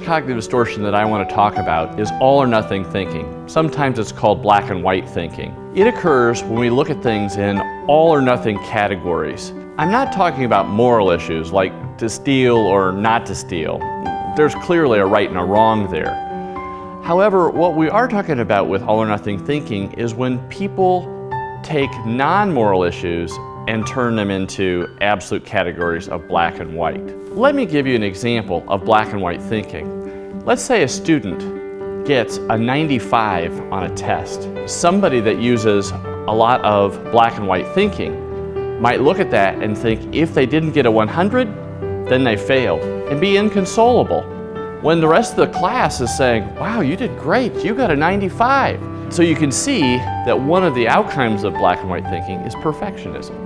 cognitive distortion that I want to talk about is all or nothing thinking. Sometimes it's called black and white thinking. It occurs when we look at things in all or nothing categories. I'm not talking about moral issues like to steal or not to steal. There's clearly a right and a wrong there. However, what we are talking about with all or nothing thinking is when people take non-moral issues and turn them into absolute categories of black and white. Let me give you an example of black and white thinking. Let's say a student gets a 95 on a test. Somebody that uses a lot of black and white thinking might look at that and think if they didn't get a 100, then they failed, and be inconsolable. When the rest of the class is saying, wow, you did great, you got a 95. So you can see that one of the outcomes of black and white thinking is perfectionism.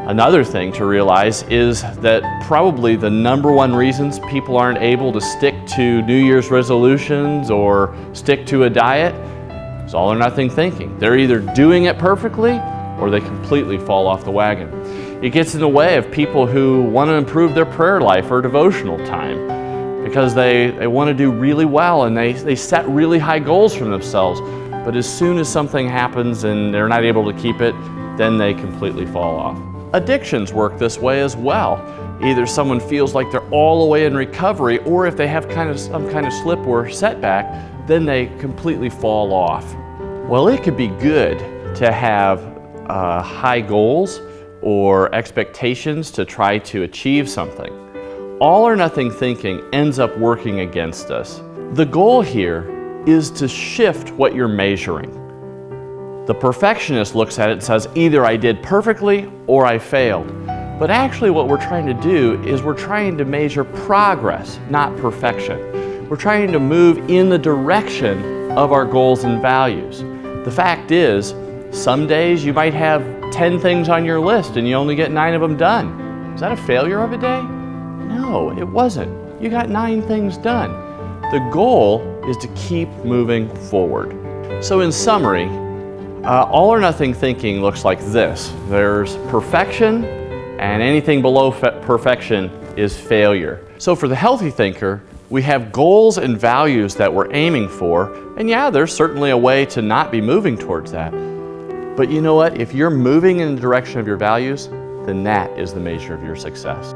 Another thing to realize is that probably the #1 reasons people aren't able to stick to New Year's resolutions or stick to a diet is all or nothing thinking. They're either doing it perfectly or they completely fall off the wagon. It gets in the way of people who want to improve their prayer life or devotional time because they want to do really well and they set really high goals for themselves. But as soon as something happens and they're not able to keep it, then they completely fall off. Addictions work this way as well. Either someone feels like they're all the way in recovery, or if they have some kind of slip or setback, then they completely fall off. Well, it could be good to have high goals or expectations to try to achieve something. All or nothing thinking ends up working against us. The goal here is to shift what you're measuring. The perfectionist looks at it and says, either I did perfectly or I failed. But actually what we're trying to do is we're trying to measure progress, not perfection. We're trying to move in the direction of our goals and values. The fact is, some days you might have 10 things on your list and you only get 9 of them done. Is that a failure of a day? No, it wasn't. You got 9 things done. The goal is to keep moving forward. So in summary, all or nothing thinking looks like this. There's perfection, and anything below perfection is failure. So for the healthy thinker, we have goals and values that we're aiming for, and yeah, there's certainly a way to not be moving towards that. But you know what? If you're moving in the direction of your values, then that is the measure of your success.